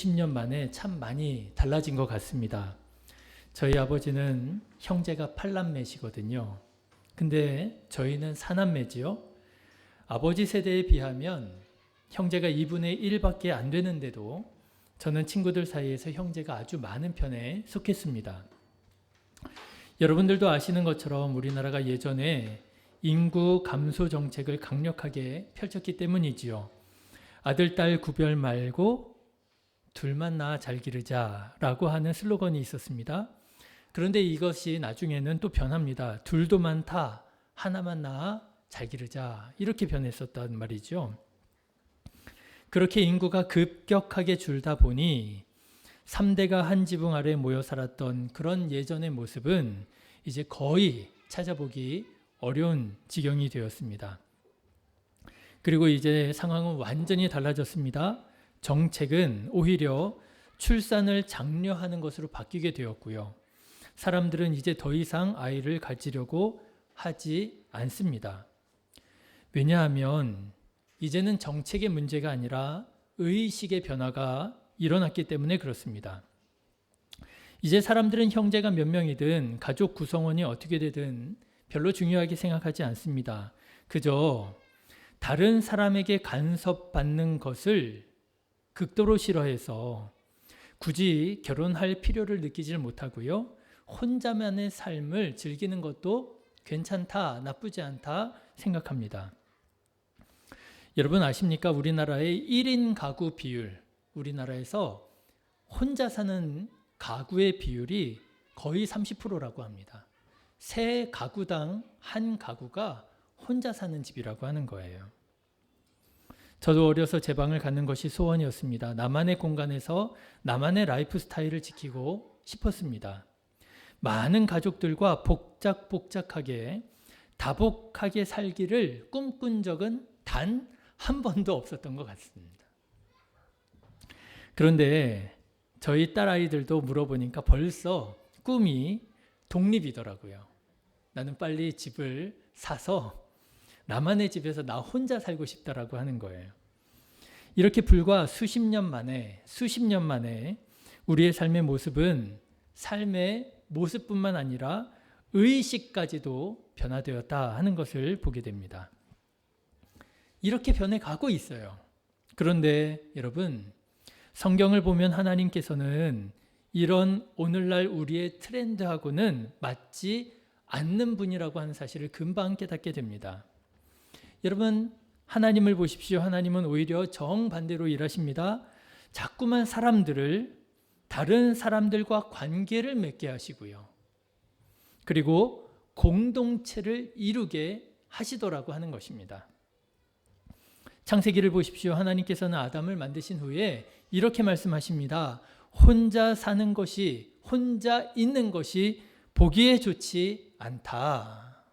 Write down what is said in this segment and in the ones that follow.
수십 년 만에 참 많이 달라진 것 같습니다. 저희 아버지는 형제가 8남매시거든요. 근데 저희는 4남매지요. 아버지 세대에 비하면 형제가 2분의 1밖에 안 되는데도 저는 친구들 사이에서 형제가 아주 많은 편에 속했습니다. 여러분들도 아시는 것처럼 우리나라가 예전에 인구 감소 정책을 강력하게 펼쳤기 때문이지요. 아들, 딸 구별 말고 둘만 낳아 잘 기르자 라고 하는 슬로건이 있었습니다. 그런데 이것이 나중에는 또 변합니다. 둘도 많다, 하나만 낳아 잘 기르자, 이렇게 변했었단 말이죠. 그렇게 인구가 급격하게 줄다 보니 3대가 한 지붕 아래 모여 살았던 그런 예전의 모습은 이제 거의 찾아보기 어려운 지경이 되었습니다. 그리고 이제 상황은 완전히 달라졌습니다. 정책은 오히려 출산을 장려하는 것으로 바뀌게 되었고요. 사람들은 이제 더 이상 아이를 가지려고 하지 않습니다. 왜냐하면 이제는 정책의 문제가 아니라 의식의 변화가 일어났기 때문에 그렇습니다. 이제 사람들은 형제가 몇 명이든 가족 구성원이 어떻게 되든 별로 중요하게 생각하지 않습니다. 그저 다른 사람에게 간섭받는 것을 극도로 싫어해서 굳이 결혼할 필요를 느끼질 못하고요. 혼자만의 삶을 즐기는 것도 괜찮다, 나쁘지 않다 생각합니다. 여러분 아십니까? 우리나라의 1인 가구 비율, 우리나라에서 혼자 사는 가구의 비율이 거의 30%라고 합니다. 세 가구당 한 가구가 혼자 사는 집이라고 하는 거예요. 저도 어려서 제 방을 갖는 것이 소원이었습니다. 나만의 공간에서 나만의 라이프 스타일을 지키고 싶었습니다. 많은 가족들과 복작복작하게 다복하게 살기를 꿈꾼 적은 단 한 번도 없었던 것 같습니다. 그런데 저희 딸아이들도 물어보니까 벌써 꿈이 독립이더라고요. 나는 빨리 집을 사서 나만의 집에서 나 혼자 살고 싶다라고 하는 거예요. 이렇게 불과 수십 년 만에 우리의 삶의 모습은 삶의 모습뿐만 아니라 의식까지도 변화되었다 하는 것을 보게 됩니다. 이렇게 변해가고 있어요. 그런데 여러분, 성경을 보면 하나님께서는 이런 오늘날 우리의 트렌드하고는 맞지 않는 분이라고 하는 사실을 금방 깨닫게 됩니다. 여러분, 하나님을 보십시오. 하나님은 오히려 정반대로 일하십니다. 자꾸만 사람들을 다른 사람들과 관계를 맺게 하시고요. 그리고 공동체를 이루게 하시더라고 하는 것입니다. 창세기를 보십시오. 하나님께서는 아담을 만드신 후에 이렇게 말씀하십니다. 혼자 사는 것이, 혼자 있는 것이 보기에 좋지 않다.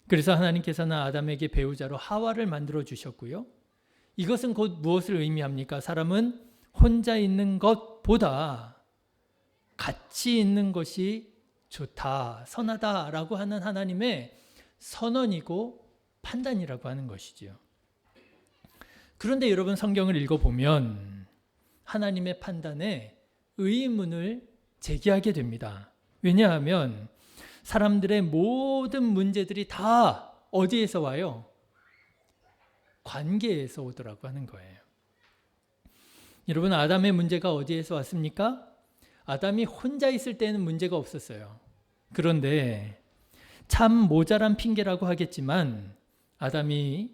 그래서 하나님께서는 아담에게 배우자로 하와를 만들어 주셨고요. 이것은 곧 무엇을 의미합니까? 사람은 혼자 있는 것보다 같이 있는 것이 좋다, 선하다라고 하는 하나님의 선언이고 판단이라고 하는 것이지요. 그런데 여러분 성경을 읽어보면 하나님의 판단에 의문을 제기하게 됩니다. 왜냐하면 사람들의 모든 문제들이 다 어디에서 와요? 관계에서 오더라고 하는 거예요. 여러분 아담의 문제가 어디에서 왔습니까? 아담이 혼자 있을 때는 문제가 없었어요. 그런데 참 모자란 핑계라고 하겠지만 아담이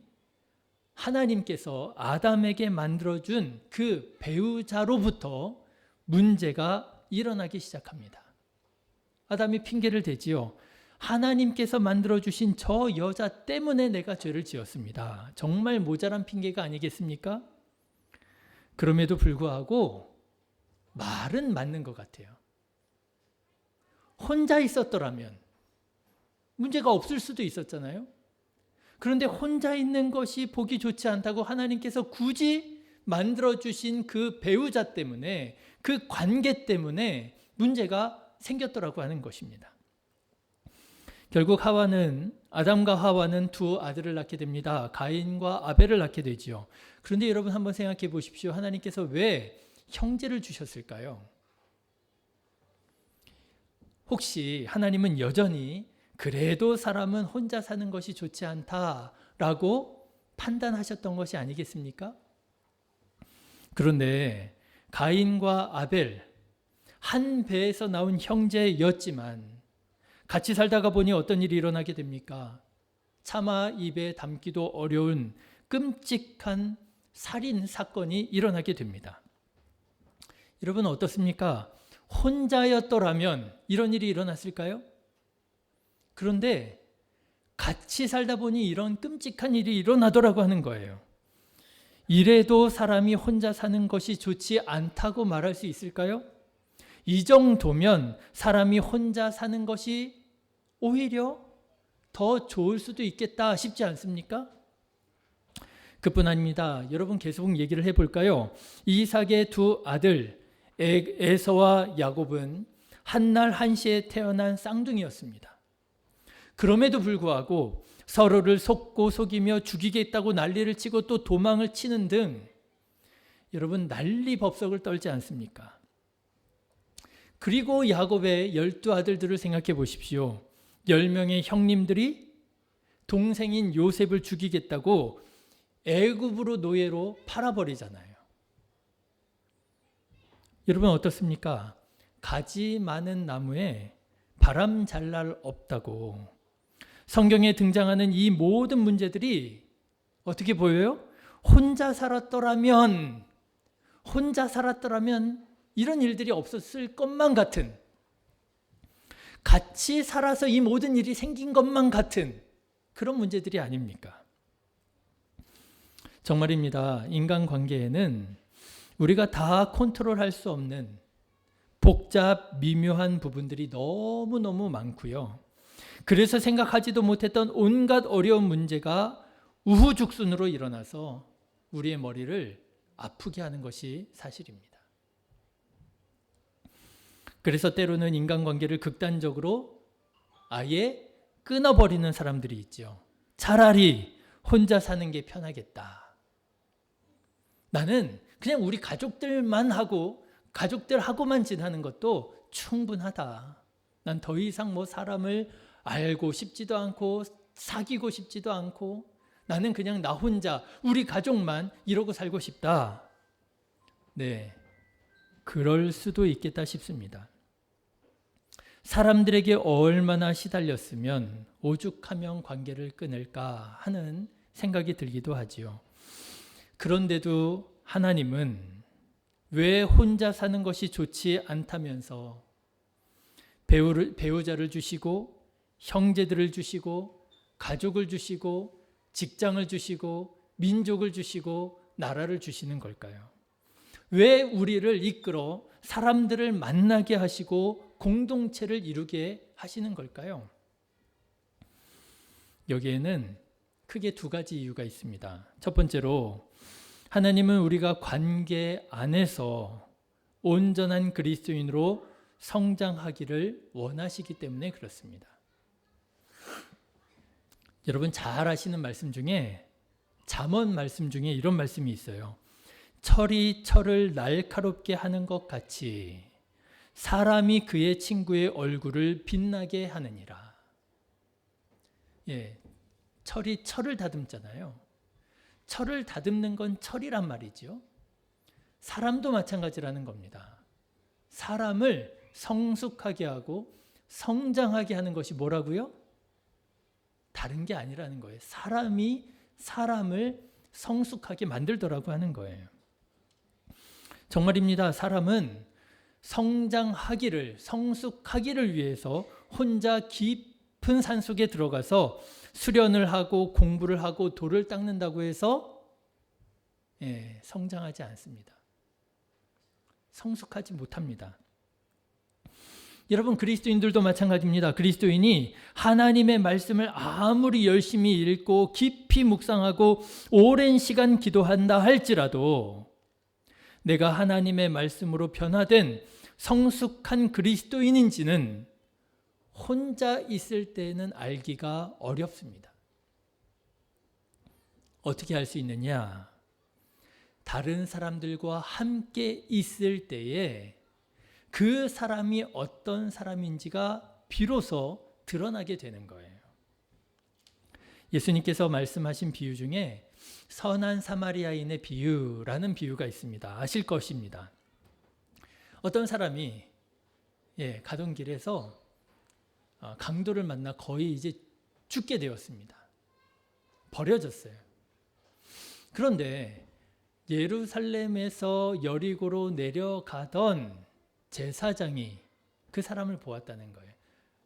하나님께서 아담에게 만들어준 그 배우자로부터 문제가 일어나기 시작합니다. 아담이 핑계를 대지요. 하나님께서 만들어주신 저 여자 때문에 내가 죄를 지었습니다. 정말 모자란 핑계가 아니겠습니까? 그럼에도 불구하고 말은 맞는 것 같아요. 혼자 있었더라면 문제가 없을 수도 있었잖아요. 그런데 혼자 있는 것이 보기 좋지 않다고 하나님께서 굳이 만들어주신 그 배우자 때문에, 그 관계 때문에 문제가 생겼더라고 하는 것입니다. 결국 아담과 하와는 두 아들을 낳게 됩니다. 가인과 아벨을 낳게 되지요. 그런데 여러분 한번 생각해 보십시오. 하나님께서 왜 형제를 주셨을까요? 혹시 하나님은 여전히 그래도 사람은 혼자 사는 것이 좋지 않다라고 판단하셨던 것이 아니겠습니까? 그런데 가인과 아벨, 한 배에서 나온 형제였지만 같이 살다가 보니 어떤 일이 일어나게 됩니까? 차마 입에 담기도 어려운 끔찍한 살인 사건이 일어나게 됩니다. 여러분 어떻습니까? 혼자였더라면 이런 일이 일어났을까요? 그런데 같이 살다 보니 이런 끔찍한 일이 일어나더라고 하는 거예요. 이래도 사람이 혼자 사는 것이 좋지 않다고 말할 수 있을까요? 이 정도면 사람이 혼자 사는 것이 오히려 더 좋을 수도 있겠다 싶지 않습니까? 그뿐 아닙니다. 여러분 계속 얘기를 해볼까요? 이삭의 두 아들 에서와 야곱은 한날 한시에 태어난 쌍둥이였습니다. 그럼에도 불구하고 서로를 속고 속이며 죽이겠다고 난리를 치고 또 도망을 치는 등 여러분 난리법석을 떨지 않습니까? 그리고 야곱의 12아들들을 생각해 보십시오. 10명의 형님들이 동생인 요셉을 죽이겠다고 애굽으로 노예로 팔아버리잖아요. 여러분 어떻습니까? 가지 많은 나무에 바람 잘 날 없다고. 성경에 등장하는 이 모든 문제들이 어떻게 보여요? 혼자 살았더라면 이런 일들이 없었을 것만 같은, 같이 살아서 이 모든 일이 생긴 것만 같은 그런 문제들이 아닙니까? 정말입니다. 인간관계에는 우리가 다 컨트롤할 수 없는 복잡 미묘한 부분들이 너무너무 많고요. 그래서 생각하지도 못했던 온갖 어려운 문제가 우후죽순으로 일어나서 우리의 머리를 아프게 하는 것이 사실입니다. 그래서 때로는 인간관계를 극단적으로 아예 끊어버리는 사람들이 있죠. 차라리 혼자 사는 게 편하겠다. 나는 그냥 우리 가족들하고만 지내는 것도 충분하다. 난 더 이상 사람을 알고 싶지도 않고 사귀고 싶지도 않고 나는 그냥 나 혼자 우리 가족만 이러고 살고 싶다. 네, 그럴 수도 있겠다 싶습니다. 사람들에게 얼마나 시달렸으면 오죽하면 관계를 끊을까 하는 생각이 들기도 하지요. 그런데도 하나님은 왜 혼자 사는 것이 좋지 않다면서 배우자를 주시고 형제들을 주시고 가족을 주시고 직장을 주시고 민족을 주시고 나라를 주시는 걸까요? 왜 우리를 이끌어 사람들을 만나게 하시고 공동체를 이루게 하시는 걸까요? 여기에는 크게 두 가지 이유가 있습니다. 첫 번째로 하나님은 우리가 관계 안에서 온전한 그리스도인으로 성장하기를 원하시기 때문에 그렇습니다. 여러분 잘 아시는 말씀 중에 잠언 말씀 중에 이런 말씀이 있어요. 철이 철을 날카롭게 하는 것 같이 사람이 그의 친구의 얼굴을 빛나게 하느니라. 예, 철이 철을 다듬잖아요. 철을 다듬는 건 철이란 말이죠. 사람도 마찬가지라는 겁니다. 사람을 성숙하게 하고 성장하게 하는 것이 뭐라고요? 다른 게 아니라는 거예요. 사람이 사람을 성숙하게 만들더라고 하는 거예요. 정말입니다. 사람은 성숙하기를 위해서 혼자 깊은 산속에 들어가서 수련을 하고 공부를 하고 돌을 닦는다고 해서 성장하지 않습니다. 성숙하지 못합니다. 여러분 그리스도인들도 마찬가지입니다. 그리스도인이 하나님의 말씀을 아무리 열심히 읽고 깊이 묵상하고 오랜 시간 기도한다 할지라도 내가 하나님의 말씀으로 변화된 성숙한 그리스도인인지는 혼자 있을 때는 알기가 어렵습니다. 어떻게 알 수 있느냐? 다른 사람들과 함께 있을 때에 그 사람이 어떤 사람인지가 비로소 드러나게 되는 거예요. 예수님께서 말씀하신 비유 중에 선한 사마리아인의 비유라는 비유가 있습니다. 아실 것입니다. 어떤 사람이 가던 길에서 강도를 만나 거의 이제 죽게 되었습니다. 버려졌어요. 그런데 예루살렘에서 여리고로 내려가던 제사장이 그 사람을 보았다는 거예요.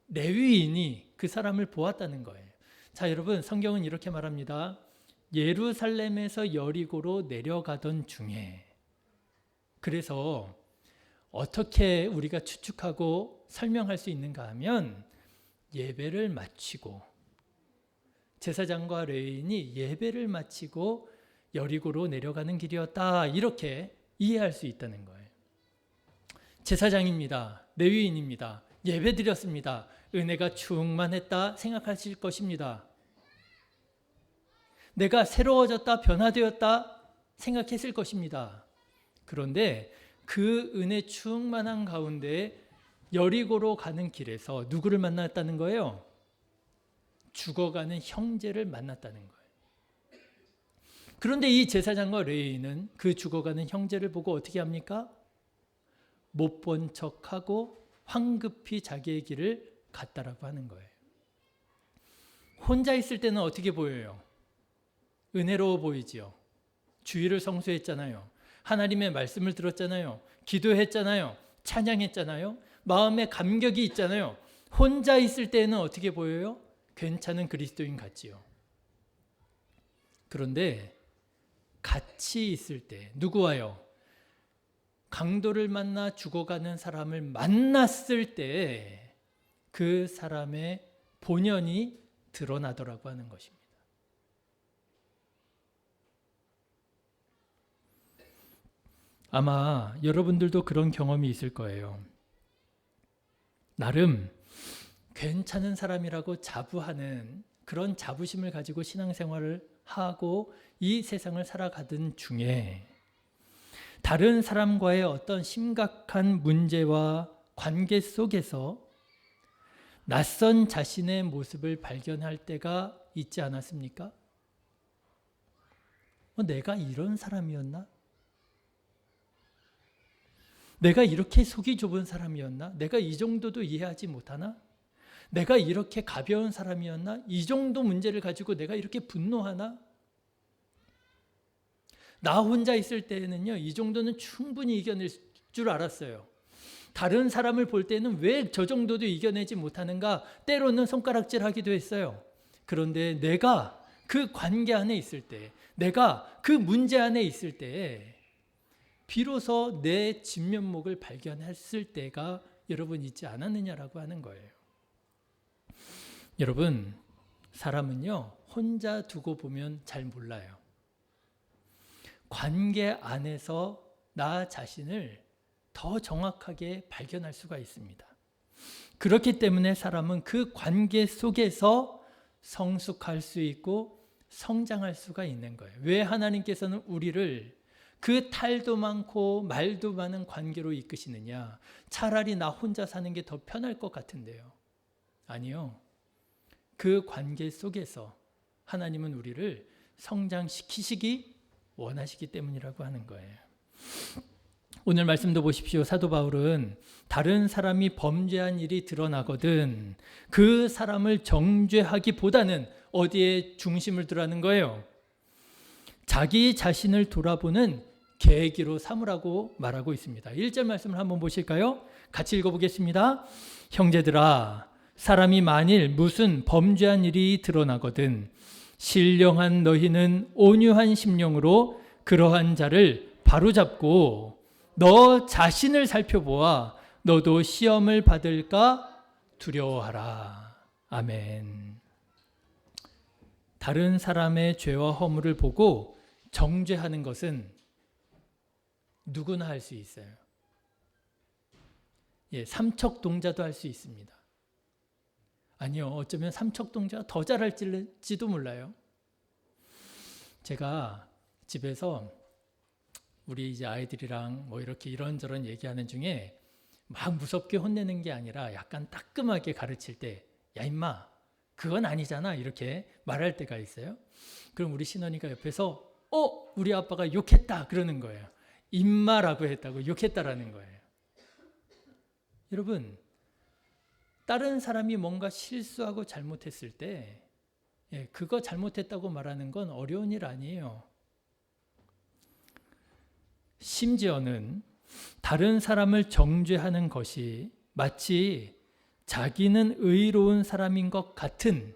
레위인이 그 사람을 보았다는 거예요. 자, 여러분, 성경은 이렇게 말합니다. 예루살렘에서 여리고로 내려가던 중에. 그래서 어떻게 우리가 추측하고 설명할 수 있는가 하면 예배를 마치고 제사장과 레위인이 예배를 마치고 여리고로 내려가는 길이었다. 이렇게 이해할 수 있다는 거예요. 제사장입니다. 레위인입니다. 예배 드렸습니다. 은혜가 충만했다 생각하실 것입니다. 내가 새로워졌다, 변화되었다 생각했을 것입니다. 그런데 그 은혜 충만한 가운데 여리고로 가는 길에서 누구를 만났다는 거예요? 죽어가는 형제를 만났다는 거예요. 그런데 이 제사장과 레위인은 그 죽어가는 형제를 보고 어떻게 합니까? 못 본 척하고 황급히 자기의 길을 갔다라고 하는 거예요. 혼자 있을 때는 어떻게 보여요? 은혜로워 보이지요. 주일을 성수했잖아요. 하나님의 말씀을 들었잖아요. 기도했잖아요. 찬양했잖아요. 마음에 감격이 있잖아요. 혼자 있을 때는 어떻게 보여요? 괜찮은 그리스도인 같지요. 그런데 같이 있을 때 누구와요? 강도를 만나 죽어가는 사람을 만났을 때 그 사람의 본연이 드러나더라고 하는 것입니다. 아마 여러분들도 그런 경험이 있을 거예요. 나름 괜찮은 사람이라고 자부하는 그런 자부심을 가지고 신앙생활을 하고 이 세상을 살아가던 중에 다른 사람과의 어떤 심각한 문제와 관계 속에서 낯선 자신의 모습을 발견할 때가 있지 않았습니까? 내가 이런 사람이었나? 내가 이렇게 속이 좁은 사람이었나? 내가 이 정도도 이해하지 못하나? 내가 이렇게 가벼운 사람이었나? 이 정도 문제를 가지고 내가 이렇게 분노하나? 나 혼자 있을 때는요, 이 정도는 충분히 이겨낼 줄 알았어요. 다른 사람을 볼 때는 왜 저 정도도 이겨내지 못하는가? 때로는 손가락질하기도 했어요. 그런데 내가 그 관계 안에 있을 때, 내가 그 문제 안에 있을 때 비로소 내 진면목을 발견했을 때가 여러분 있지 않았느냐라고 하는 거예요. 여러분, 사람은요, 혼자 두고 보면 잘 몰라요. 관계 안에서 나 자신을 더 정확하게 발견할 수가 있습니다. 그렇기 때문에 사람은 그 관계 속에서 성숙할 수 있고 성장할 수가 있는 거예요. 왜 하나님께서는 우리를 그 탈도 많고 말도 많은 관계로 이끄시느냐? 차라리 나 혼자 사는 게 더 편할 것 같은데요. 아니요. 그 관계 속에서 하나님은 우리를 성장시키시기 원하시기 때문이라고 하는 거예요. 오늘 말씀도 보십시오. 사도 바울은 다른 사람이 범죄한 일이 드러나거든 그 사람을 정죄하기보다는 어디에 중심을 두라는 거예요? 자기 자신을 돌아보는 계기로 삼으라고 말하고 있습니다. 1절 말씀을 한번 보실까요? 같이 읽어보겠습니다. 형제들아, 사람이 만일 무슨 범죄한 일이 드러나거든 신령한 너희는 온유한 심령으로 그러한 자를 바로잡고 너 자신을 살펴보아 너도 시험을 받을까 두려워하라. 아멘. 다른 사람의 죄와 허물을 보고 정죄하는 것은 누구나 할 수 있어요. 삼척동자도 할 수 있습니다. 아니요, 어쩌면 삼척동자가 더 잘할지도 몰라요. 제가 집에서 우리 이제 아이들이랑 뭐 이렇게 이런저런 얘기하는 중에 막 무섭게 혼내는 게 아니라 약간 따끔하게 가르칠 때, 야 임마 그건 아니잖아 이렇게 말할 때가 있어요. 그럼 우리 신원이가 옆에서 우리 아빠가 욕했다 그러는 거예요. 임마라고 했다고 욕했다라는 거예요. 여러분, 다른 사람이 뭔가 실수하고 잘못했을 때 그거 잘못했다고 말하는 건 어려운 일 아니에요. 심지어는 다른 사람을 정죄하는 것이 마치 자기는 의로운 사람인 것 같은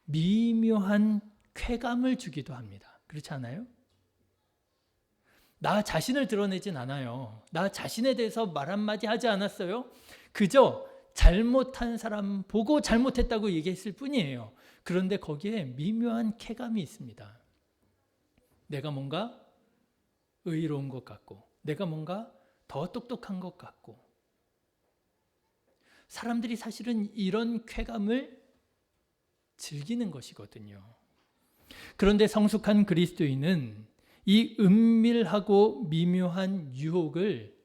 미묘한 쾌감을 주기도 합니다. 그렇지 않아요? 나 자신을 드러내진 않아요. 나 자신에 대해서 말 한마디 하지 않았어요. 그저 잘못한 사람 보고 잘못했다고 얘기했을 뿐이에요. 그런데 거기에 미묘한 쾌감이 있습니다. 내가 뭔가 의로운 것 같고, 내가 뭔가 더 똑똑한 것 같고, 사람들이 사실은 이런 쾌감을 즐기는 것이거든요. 그런데 성숙한 그리스도인은 이 은밀하고 미묘한 유혹을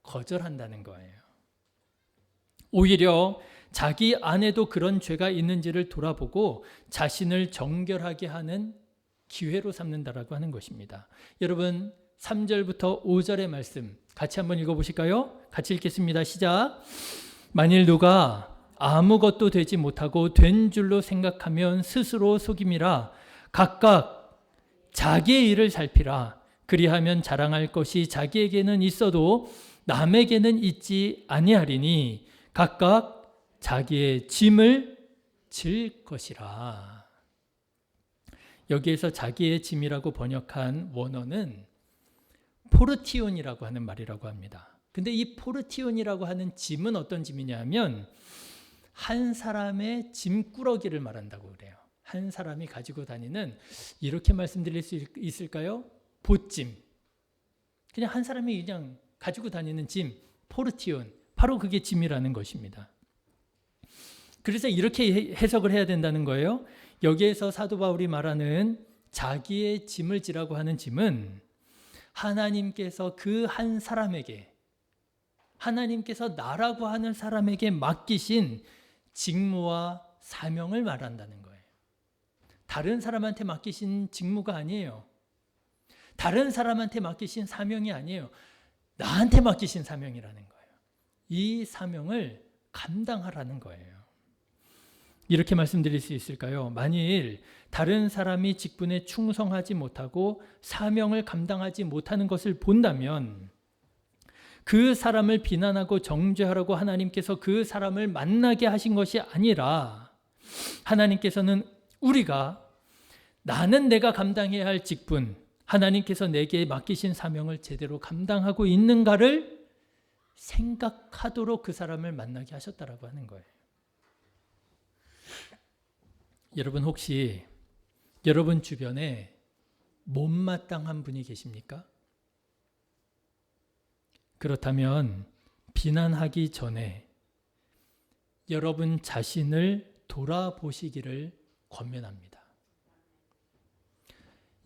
거절한다는 거예요. 오히려 자기 안에도 그런 죄가 있는지를 돌아보고 자신을 정결하게 하는 기회로 삼는다라고 하는 것입니다. 여러분 3절부터 5절의 말씀 같이 한번 읽어보실까요? 같이 읽겠습니다. 시작. 만일 누가 아무것도 되지 못하고 된 줄로 생각하면 스스로 속임이라. 각각 자기의 일을 살피라. 그리하면 자랑할 것이 자기에게는 있어도 남에게는 있지 아니하리니 각각 자기의 짐을 질 것이라. 여기에서 자기의 짐이라고 번역한 원어는 포르티온이라고 하는 말이라고 합니다. 근데 이 포르티온이라고 하는 짐은 어떤 짐이냐 하면 한 사람의 짐꾸러기를 말한다고 그래요. 한 사람이 가지고 다니는, 이렇게 말씀드릴 수 있을까요? 보짐. 그냥 한 사람이 그냥 가지고 다니는 짐, 포르티온. 바로 그게 짐이라는 것입니다. 그래서 이렇게 해석을 해야 된다는 거예요. 여기에서 사도 바울이 말하는 자기의 짐을 지라고 하는 짐은 하나님께서 그 한 사람에게, 하나님께서 나라고 하는 사람에게 맡기신 직무와 사명을 말한다는 거예요. 다른 사람한테 맡기신 직무가 아니에요. 다른 사람한테 맡기신 사명이 아니에요. 나한테 맡기신 사명이라는 거예요. 이 사명을 감당하라는 거예요. 이렇게 말씀드릴 수 있을까요? 만일 다른 사람이 직분에 충성하지 못하고 사명을 감당하지 못하는 것을 본다면 그 사람을 비난하고 정죄하라고 하나님께서 그 사람을 만나게 하신 것이 아니라 하나님께서는 우리가 나는 내가 감당해야 할 직분, 하나님께서 내게 맡기신 사명을 제대로 감당하고 있는가를 생각하도록 그 사람을 만나게 하셨다라고 하는 거예요. 여러분 혹시 여러분 주변에 못마땅한 분이 계십니까? 그렇다면 비난하기 전에 여러분 자신을 돌아보시기를 권면합니다.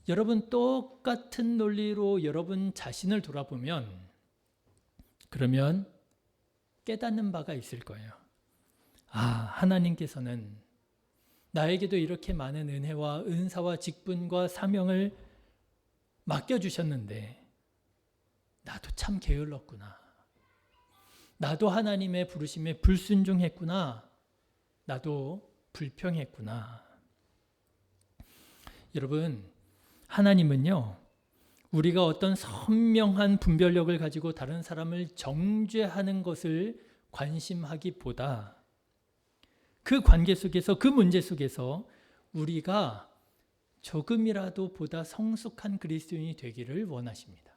여러분 똑같은 논리로 여러분 자신을 돌아보면 그러면 깨닫는 바가 있을 거예요. 하나님께서는 나에게도 이렇게 많은 은혜와 은사와 직분과 사명을 맡겨주셨는데 나도 참 게을렀구나. 나도 하나님의 부르심에 불순종했구나. 나도 불평했구나. 여러분, 하나님은요, 우리가 어떤 선명한 분별력을 가지고 다른 사람을 정죄하는 것을 관심하기보다 그 관계 속에서, 그 문제 속에서 우리가 조금이라도 보다 성숙한 그리스도인이 되기를 원하십니다.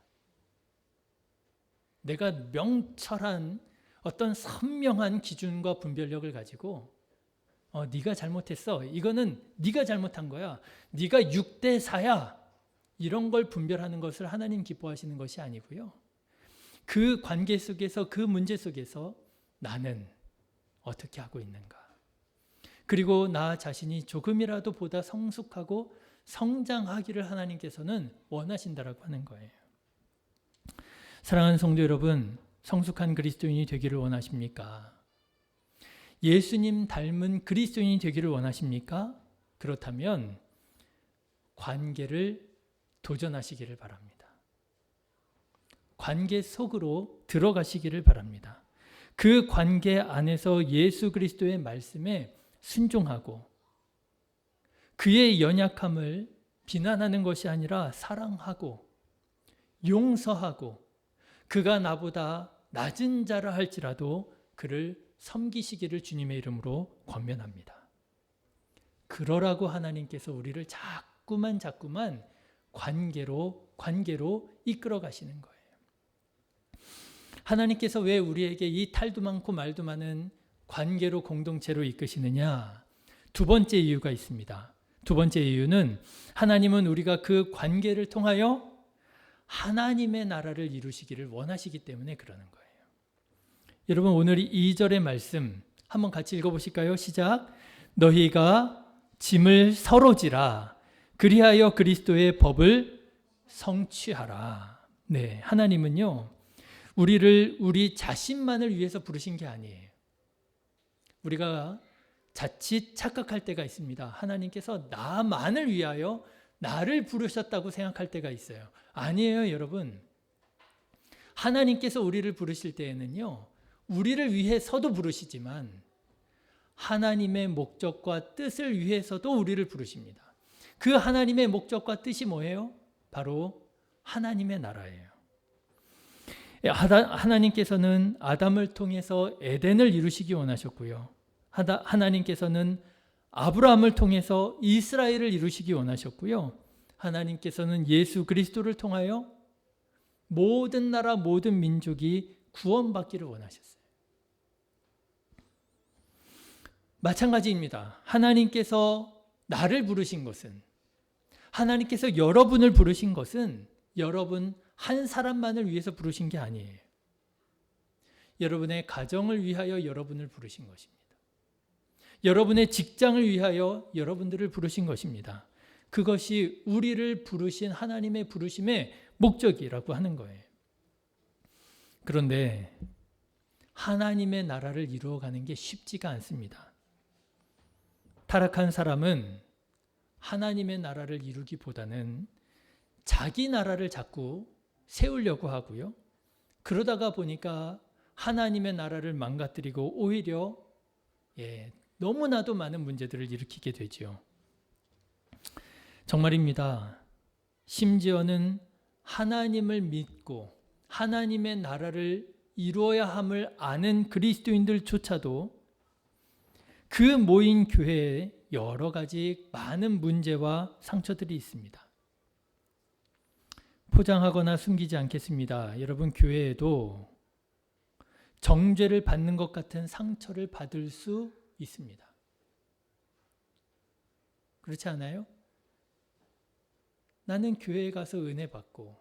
내가 명철한 어떤 선명한 기준과 분별력을 가지고 네가 잘못했어. 이거는 네가 잘못한 거야. 네가 6대 4야. 이런 걸 분별하는 것을 하나님 기뻐하시는 것이 아니고요. 그 관계 속에서, 그 문제 속에서 나는 어떻게 하고 있는가. 그리고 나 자신이 조금이라도 보다 성숙하고 성장하기를 하나님께서는 원하신다라고 하는 거예요. 사랑하는 성도 여러분, 성숙한 그리스도인이 되기를 원하십니까? 예수님 닮은 그리스도인이 되기를 원하십니까? 그렇다면 관계를 도전하시기를 바랍니다. 관계 속으로 들어가시기를 바랍니다. 그 관계 안에서 예수 그리스도의 말씀에 순종하고 그의 연약함을 비난하는 것이 아니라 사랑하고 용서하고 그가 나보다 낮은 자라 할지라도 그를 섬기시기를 주님의 이름으로 권면합니다. 그러라고 하나님께서 우리를 자꾸만 관계로 이끌어 가시는 거예요. 하나님께서 왜 우리에게 이 탈도 많고 말도 많은 관계로 공동체로 이끄시느냐? 두 번째 이유가 있습니다. 두 번째 이유는 하나님은 우리가 그 관계를 통하여 하나님의 나라를 이루시기를 원하시기 때문에 그러는 거예요. 여러분 오늘 2절의 말씀 한번 같이 읽어보실까요? 시작. 너희가 짐을 서로 지라 그리하여 그리스도의 법을 성취하라. 네, 하나님은요 우리를 우리 자신만을 위해서 부르신 게 아니에요. 우리가 자칫 착각할 때가 있습니다. 하나님께서 나만을 위하여 나를 부르셨다고 생각할 때가 있어요. 아니에요, 여러분. 하나님께서 우리를 부르실 때에는요, 우리를 위해서도 부르시지만 하나님의 목적과 뜻을 위해서도 우리를 부르십니다. 그 하나님의 목적과 뜻이 뭐예요? 바로 하나님의 나라예요. 하나님께서는 아담을 통해서 에덴을 이루시기 원하셨고요. 하나님께서는 아브라함을 통해서 이스라엘을 이루시기 원하셨고요. 하나님께서는 예수 그리스도를 통하여 모든 나라 모든 민족이 구원받기를 원하셨어요. 마찬가지입니다. 하나님께서 나를 부르신 것은, 하나님께서 여러분을 부르신 것은 여러분 한 사람만을 위해서 부르신 게 아니에요. 여러분의 가정을 위하여 여러분을 부르신 것입니다. 여러분의 직장을 위하여 여러분들을 부르신 것입니다. 그것이 우리를 부르신 하나님의 부르심의 목적이라고 하는 거예요. 그런데 하나님의 나라를 이루어가는 게 쉽지가 않습니다. 타락한 사람은 하나님의 나라를 이루기보다는 자기 나라를 자꾸 세우려고 하고요. 그러다가 보니까 하나님의 나라를 망가뜨리고 오히려 너무나도 많은 문제들을 일으키게 되죠. 정말입니다. 심지어는 하나님을 믿고 하나님의 나라를 이루어야 함을 아는 그리스도인들조차도 그 모인 교회에 여러 가지 많은 문제와 상처들이 있습니다. 포장하거나 숨기지 않겠습니다. 여러분 교회에도 정죄를 받는 것 같은 상처를 받을 수 있습니다. 그렇지 않아요? 나는 교회에 가서 은혜 받고,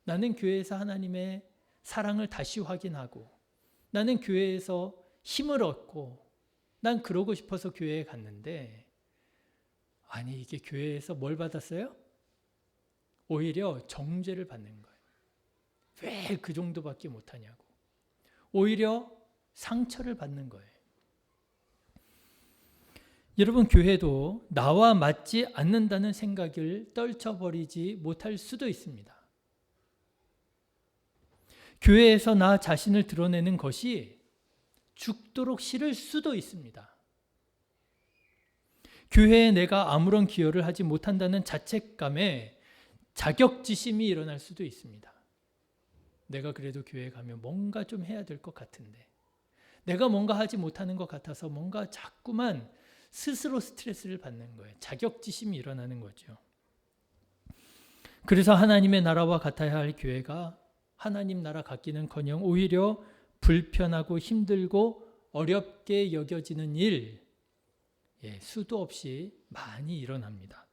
나는 교회에서 하나님의 사랑을 다시 확인하고, 나는 교회에서 힘을 얻고, 난 그러고 싶어서 교회에 갔는데, 아니 이게 교회에서 뭘 받았어요? 오히려 정죄를 받는 거예요. 왜 그 정도밖에 못하냐고. 오히려 상처를 받는 거예요. 여러분 교회도 나와 맞지 않는다는 생각을 떨쳐버리지 못할 수도 있습니다. 교회에서 나 자신을 드러내는 것이 죽도록 싫을 수도 있습니다. 교회에 내가 아무런 기여를 하지 못한다는 자책감에 자격지심이 일어날 수도 있습니다. 내가 그래도 교회에 가면 뭔가 좀 해야 될 것 같은데, 내가 뭔가 하지 못하는 것 같아서 뭔가 자꾸만 스스로 스트레스를 받는 거예요. 자격지심이 일어나는 거죠. 그래서 하나님의 나라와 같아야 할 교회가 하나님 나라 같기는커녕 오히려 불편하고 힘들고 어렵게 여겨지는 일, 수도 없이 많이 일어납니다.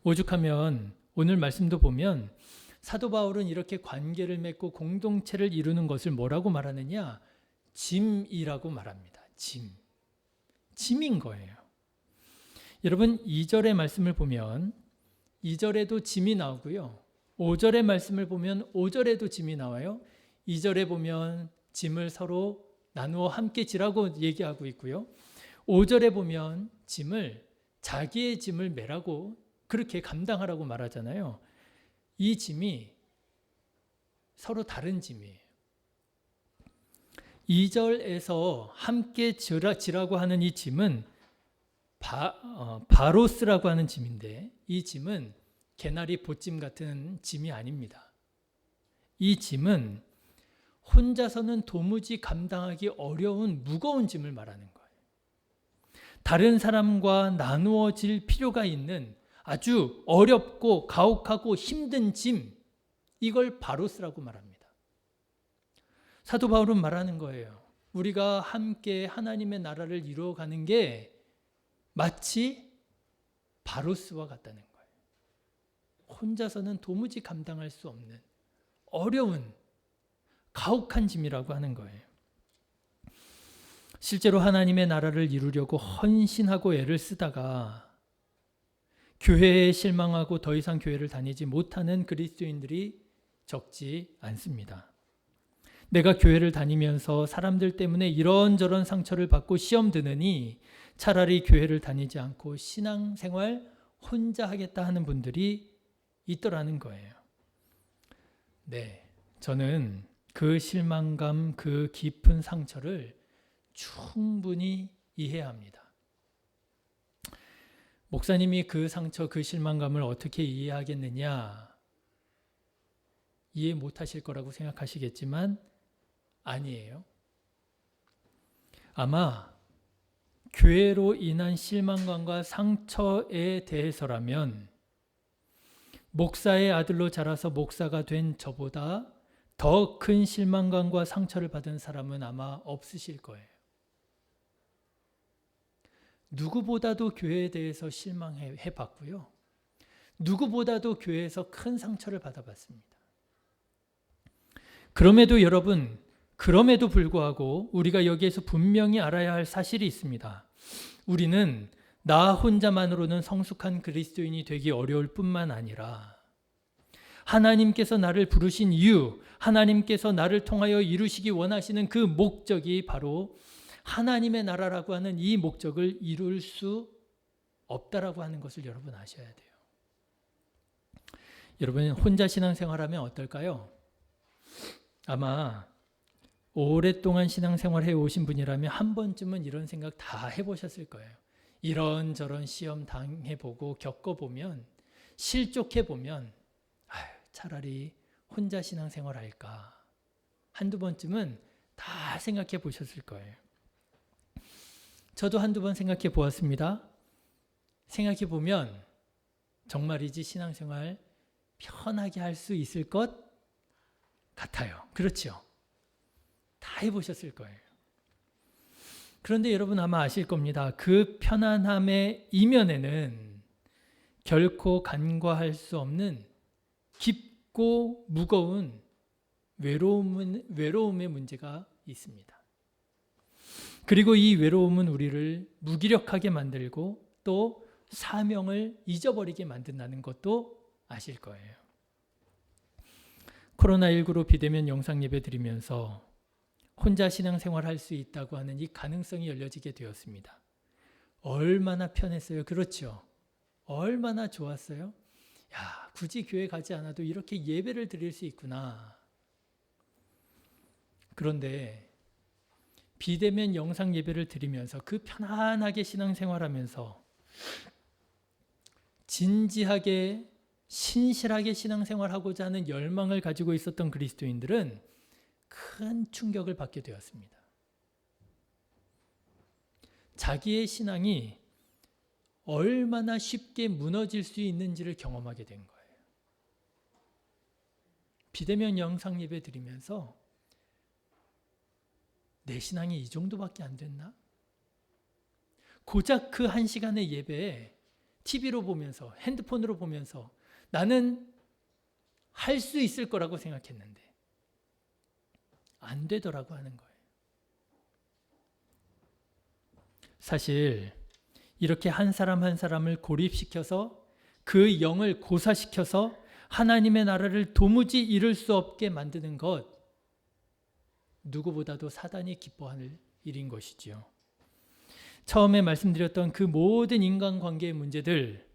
오죽하면 오늘 말씀도 보면 사도 바울은 이렇게 관계를 맺고 공동체를 이루는 것을 뭐라고 말하느냐? 짐이라고 말합니다. 짐인 거예요. 여러분 2절의 말씀을 보면 2절에도 짐이 나오고요. 5절의 말씀을 보면 5절에도 짐이 나와요. 2절에 보면 짐을 서로 나누어 함께 지라고 얘기하고 있고요. 5절에 보면 짐을 자기의 짐을 매라고 그렇게 감당하라고 말하잖아요. 이 짐이 서로 다른 짐이에요. 2절에서 함께 지라고 하는 이 짐은 바로스라고 하는 짐인데 이 짐은 개나리 보짐 같은 짐이 아닙니다. 이 짐은 혼자서는 도무지 감당하기 어려운 무거운 짐을 말하는 거예요. 다른 사람과 나누어질 필요가 있는 아주 어렵고 가혹하고 힘든 짐, 이걸 바로스라고 말합니다. 사도 바울은 말하는 거예요. 우리가 함께 하나님의 나라를 이루어가는 게 마치 바로스와 같다는 거예요. 혼자서는 도무지 감당할 수 없는 어려운 가혹한 짐이라고 하는 거예요. 실제로 하나님의 나라를 이루려고 헌신하고 애를 쓰다가 교회에 실망하고 더 이상 교회를 다니지 못하는 그리스도인들이 적지 않습니다. 내가 교회를 다니면서 사람들 때문에 이런저런 상처를 받고 시험 드느니 차라리 교회를 다니지 않고 신앙생활 혼자 하겠다 하는 분들이 있더라는 거예요. 네, 저는 그 실망감, 그 깊은 상처를 충분히 이해합니다. 목사님이 그 상처, 그 실망감을 어떻게 이해하겠느냐? 이해 못하실 거라고 생각하시겠지만 아니에요. 아마 교회로 인한 실망감과 상처에 대해서라면 목사의 아들로 자라서 목사가 된 저보다 더 큰 실망감과 상처를 받은 사람은 아마 없으실 거예요. 누구보다도 교회에 대해서 실망해 봤고요. 누구보다도 교회에서 큰 상처를 받아봤습니다. 그럼에도 여러분, 그럼에도 불구하고 우리가 여기에서 분명히 알아야 할 사실이 있습니다. 우리는 나 혼자만으로는 성숙한 그리스도인이 되기 어려울 뿐만 아니라 하나님께서 나를 부르신 이유, 하나님께서 나를 통하여 이루시기 원하시는 그 목적이 바로 하나님의 나라라고 하는 이 목적을 이룰 수 없다라고 하는 것을 여러분 아셔야 돼요. 여러분 혼자 신앙생활하면 어떨까요? 아마 오랫동안 신앙생활해 오신 분이라면 한 번쯤은 이런 생각 다 해보셨을 거예요. 이런저런 시험 당해보고 겪어보면 실족해보면 차라리 혼자 신앙생활 할까 한두 번쯤은 다 생각해 보셨을 거예요. 저도 한두 번 생각해 보았습니다. 생각해 보면 정말이지 신앙생활 편하게 할 수 있을 것 같아요. 그렇죠? 다 해보셨을 거예요. 그런데 여러분 아마 아실 겁니다. 그 편안함의 이면에는 결코 간과할 수 없는 깊고 무거운 외로움의 문제가 있습니다. 그리고 이 외로움은 우리를 무기력하게 만들고 또 사명을 잊어버리게 만든다는 것도 아실 거예요. 코로나19로 비대면 영상 예배 드리면서 혼자 신앙생활 할 수 있다고 하는 이 가능성이 열려지게 되었습니다. 얼마나 편했어요. 그렇죠? 얼마나 좋았어요. 야, 굳이 교회 가지 않아도 이렇게 예배를 드릴 수 있구나. 그런데 비대면 영상 예배를 드리면서 그 편안하게 신앙생활하면서 진지하게 신실하게 신앙생활하고자 하는 열망을 가지고 있었던 그리스도인들은 큰 충격을 받게 되었습니다. 자기의 신앙이 얼마나 쉽게 무너질 수 있는지를 경험하게 된 거예요. 비대면 영상 예배 드리면서 내 신앙이 이 정도밖에 안 됐나? 고작 그 한 시간의 예배에 TV로 보면서 핸드폰으로 보면서 나는 할 수 있을 거라고 생각했는데 안 되더라고 하는 거예요. 사실 이렇게 한 사람 한 사람을 고립시켜서 그 영을 고사시켜서 하나님의 나라를 도무지 이룰 수 없게 만드는 것, 누구보다도 사단이 기뻐하는 일인 것이지요. 처음에 말씀드렸던 그 모든 인간관계의 문제들,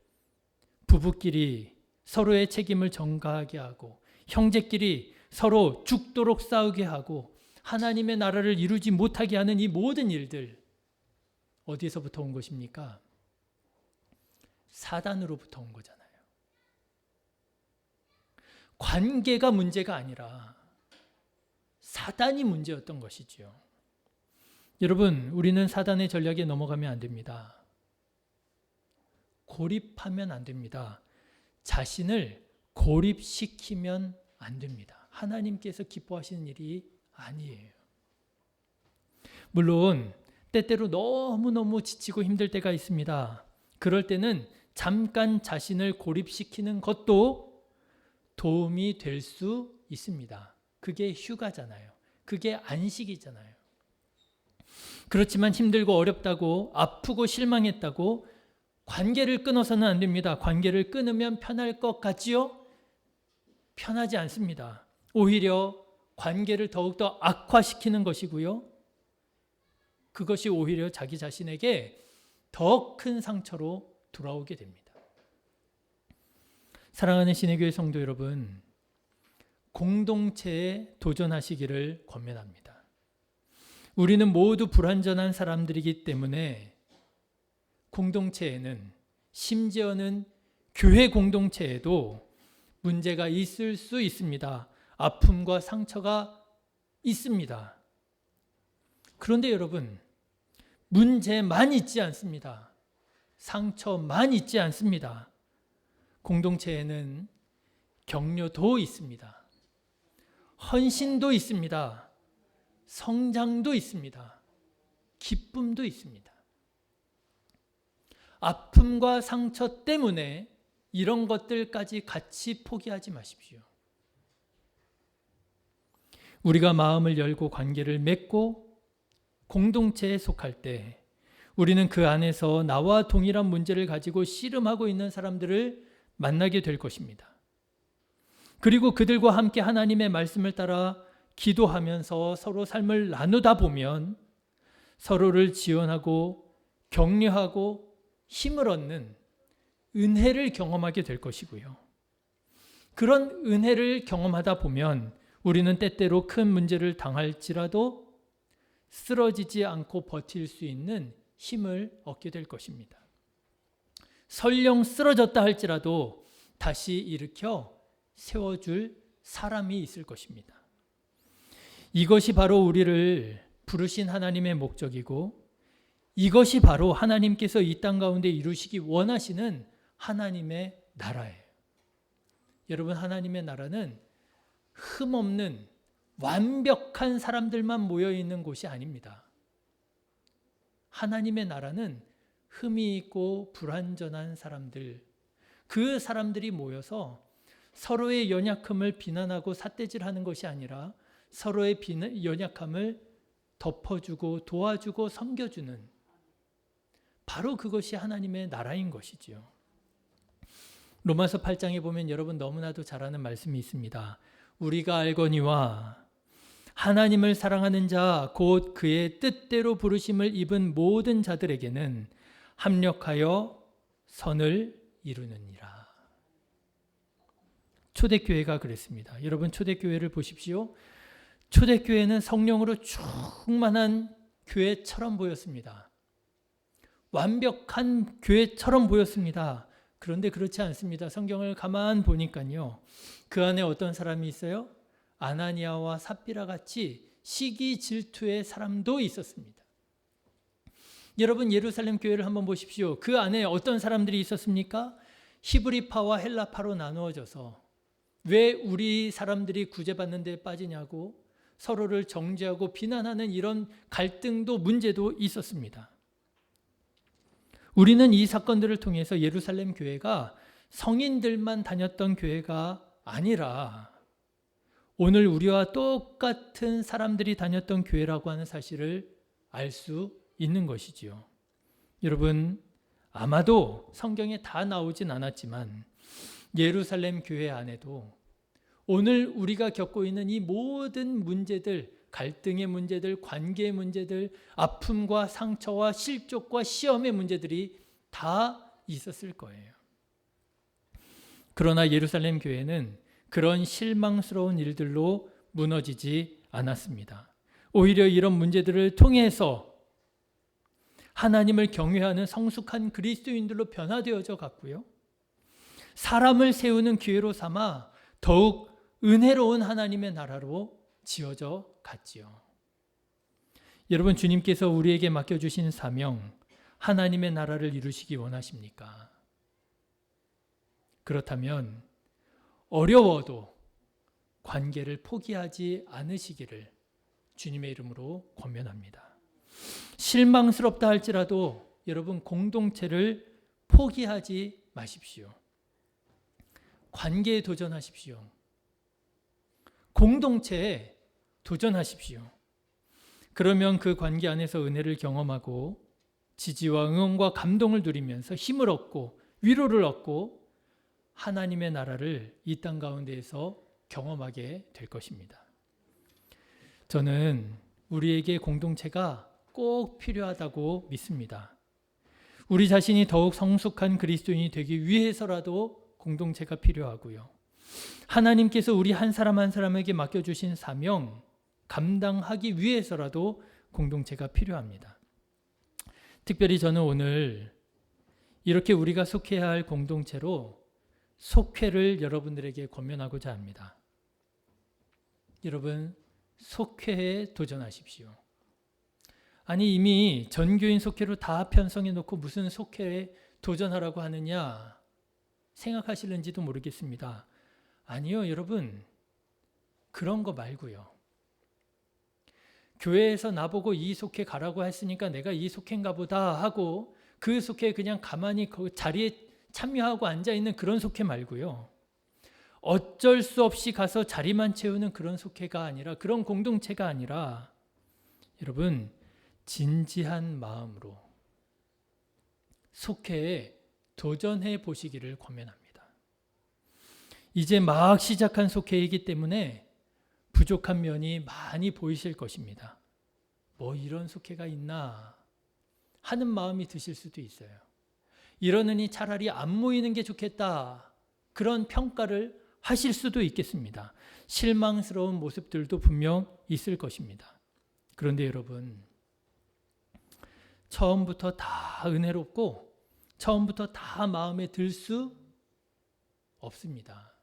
부부끼리 서로의 책임을 전가하게 하고 형제끼리 서로 죽도록 싸우게 하고 하나님의 나라를 이루지 못하게 하는 이 모든 일들, 어디에서부터 온 것입니까? 사단으로부터 온 거잖아요. 관계가 문제가 아니라 사단이 문제였던 것이지요. 여러분, 우리는 사단의 전략에 넘어가면 안 됩니다. 고립하면 안 됩니다. 자신을 고립시키면 안 됩니다. 하나님께서 기뻐하시는 일이 아니에요. 물론 때때로 너무너무 지치고 힘들 때가 있습니다. 그럴 때는 잠깐 자신을 고립시키는 것도 도움이 될 수 있습니다. 그게 휴가잖아요. 그게 안식이잖아요. 그렇지만 힘들고 어렵다고, 아프고 실망했다고 관계를 끊어서는 안 됩니다. 관계를 끊으면 편할 것 같지요? 편하지 않습니다. 오히려 관계를 더욱더 악화시키는 것이고요. 그것이 오히려 자기 자신에게 더 큰 상처로 돌아오게 됩니다. 사랑하는 신의교회 성도 여러분, 공동체에 도전하시기를 권면합니다. 우리는 모두 불완전한 사람들이기 때문에 공동체에는, 심지어는 교회 공동체에도 문제가 있을 수 있습니다. 아픔과 상처가 있습니다. 그런데 여러분, 문제만 있지 않습니다. 상처만 있지 않습니다. 공동체에는 격려도 있습니다. 헌신도 있습니다. 성장도 있습니다. 기쁨도 있습니다. 아픔과 상처 때문에 이런 것들까지 같이 포기하지 마십시오. 우리가 마음을 열고 관계를 맺고 공동체에 속할 때 우리는 그 안에서 나와 동일한 문제를 가지고 씨름하고 있는 사람들을 만나게 될 것입니다. 그리고 그들과 함께 하나님의 말씀을 따라 기도하면서 서로 삶을 나누다 보면 서로를 지원하고 격려하고 힘을 얻는 은혜를 경험하게 될 것이고요. 그런 은혜를 경험하다 보면 우리는 때때로 큰 문제를 당할지라도 쓰러지지 않고 버틸 수 있는 힘을 얻게 될 것입니다. 설령 쓰러졌다 할지라도 다시 일으켜 세워줄 사람이 있을 것입니다. 이것이 바로 우리를 부르신 하나님의 목적이고 이것이 바로 하나님께서 이 땅 가운데 이루시기 원하시는 하나님의 나라예요. 여러분, 하나님의 나라는 흠없는 완벽한 사람들만 모여 있는 곳이 아닙니다. 하나님의 나라는 흠이 있고 불완전한 사람들, 그 사람들이 모여서 서로의 연약함을 비난하고 삿대질하는 것이 아니라 서로의 연약함을 덮어주고 도와주고 섬겨주는, 바로 그것이 하나님의 나라인 것이지요. 로마서 8장에 보면 여러분 너무나도 잘 아는 말씀이 있습니다. 우리가 알거니와 하나님을 사랑하는 자 곧 그의 뜻대로 부르심을 입은 모든 자들에게는 합력하여 선을 이루느니라. 초대교회가 그랬습니다. 여러분, 초대교회를 보십시오. 초대교회는 성령으로 충만한 교회처럼 보였습니다. 완벽한 교회처럼 보였습니다. 그런데 그렇지 않습니다. 성경을 가만 보니까요, 그 안에 어떤 사람이 있어요? 아나니아와 삽비라 같이 시기 질투의 사람도 있었습니다. 여러분, 예루살렘 교회를 한번 보십시오. 그 안에 어떤 사람들이 있었습니까? 히브리파와 헬라파로 나누어져서 왜 우리 사람들이 구제받는 데 빠지냐고 서로를 정죄하고 비난하는 이런 갈등도 문제도 있었습니다. 우리는 이 사건들을 통해서 예루살렘 교회가 성인들만 다녔던 교회가 아니라 오늘 우리와 똑같은 사람들이 다녔던 교회라고 하는 사실을 알 수 있는 것이지요. 여러분, 아마도 성경에 다 나오진 않았지만 예루살렘 교회 안에도 오늘 우리가 겪고 있는 이 모든 문제들, 갈등의 문제들, 관계의 문제들, 아픔과 상처와 실족과 시험의 문제들이 다 있었을 거예요. 그러나 예루살렘 교회는 그런 실망스러운 일들로 무너지지 않았습니다. 오히려 이런 문제들을 통해서 하나님을 경외하는 성숙한 그리스도인들로 변화되어져 갔고요. 사람을 세우는 기회로 삼아 더욱 은혜로운 하나님의 나라로 지어져 갔지요. 여러분, 주님께서 우리에게 맡겨주신 사명, 하나님의 나라를 이루시기 원하십니까? 그렇다면 어려워도 관계를 포기하지 않으시기를 주님의 이름으로 권면합니다. 실망스럽다 할지라도 여러분, 공동체를 포기하지 마십시오. 관계에 도전하십시오. 공동체에 도전하십시오. 그러면 그 관계 안에서 은혜를 경험하고 지지와 응원과 감동을 누리면서 힘을 얻고 위로를 얻고 하나님의 나라를 이 땅 가운데에서 경험하게 될 것입니다. 저는 우리에게 공동체가 꼭 필요하다고 믿습니다. 우리 자신이 더욱 성숙한 그리스도인이 되기 위해서라도 공동체가 필요하고요. 하나님께서 우리 한 사람 한 사람에게 맡겨주신 사명 감당하기 위해서라도 공동체가 필요합니다. 특별히 저는 오늘 이렇게 우리가 속해야 할 공동체로 속회를 여러분들에게 권면하고자 합니다. 여러분, 속회에 도전하십시오. 아니, 이미 전교인 속회로 다 편성해 놓고 무슨 속회에 도전하라고 하느냐 생각하실는지도 모르겠습니다. 아니요, 여러분, 그런 거 말고요. 교회에서 나보고 이 속회 가라고 했으니까 내가 이 속회인가 보다 하고 그 속회에 그냥 가만히 그 자리에 참여하고 앉아있는 그런 속회 말고요. 어쩔 수 없이 가서 자리만 채우는 그런 속회가 아니라, 그런 공동체가 아니라, 여러분, 진지한 마음으로 속회에 도전해 보시기를 권면합니다. 이제 막 시작한 속회이기 때문에 부족한 면이 많이 보이실 것입니다. 뭐 이런 속회가 있나 하는 마음이 드실 수도 있어요. 이러느니 차라리 안 모이는 게 좋겠다, 그런 평가를 하실 수도 있겠습니다. 실망스러운 모습들도 분명 있을 것입니다. 그런데 여러분, 처음부터 다 은혜롭고 처음부터 다 마음에 들 수 없습니다.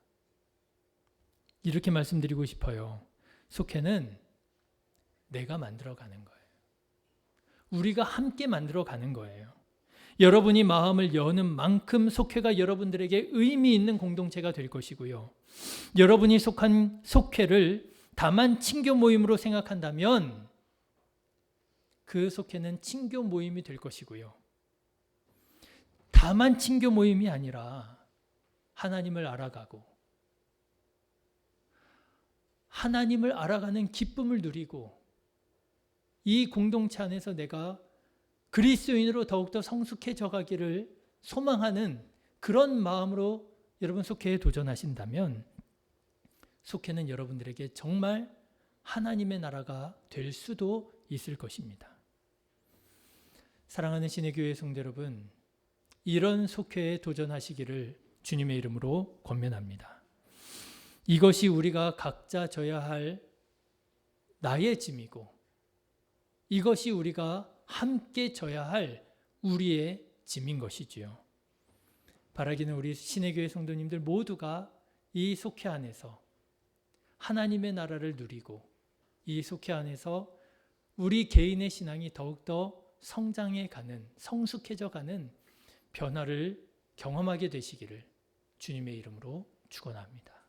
이렇게 말씀드리고 싶어요. 속회는 내가 만들어가는 거예요. 우리가 함께 만들어가는 거예요. 여러분이 마음을 여는 만큼 속회가 여러분들에게 의미 있는 공동체가 될 것이고요. 여러분이 속한 속회를 다만 친교 모임으로 생각한다면 그 속회는 친교 모임이 될 것이고요. 다만 친교 모임이 아니라 하나님을 알아가고 하나님을 알아가는 기쁨을 누리고 이 공동체 안에서 내가 그리스도인으로 더욱더 성숙해져 가기를 소망하는 그런 마음으로 여러분 속회에 도전하신다면 속회는 여러분들에게 정말 하나님의 나라가 될 수도 있을 것입니다. 사랑하는 신의 교회 성도 여러분, 이런 속회에 도전하시기를 주님의 이름으로 권면합니다. 이것이 우리가 각자 져야 할 나의 짐이고 이것이 우리가 함께 져야 할 우리의 짐인 것이지요. 바라기는 우리 신의 교회 성도님들 모두가 이 속회 안에서 하나님의 나라를 누리고 이 속회 안에서 우리 개인의 신앙이 더욱더 성장해 가는, 성숙해져 가는 변화를 경험하게 되시기를 주님의 이름으로 축원합니다.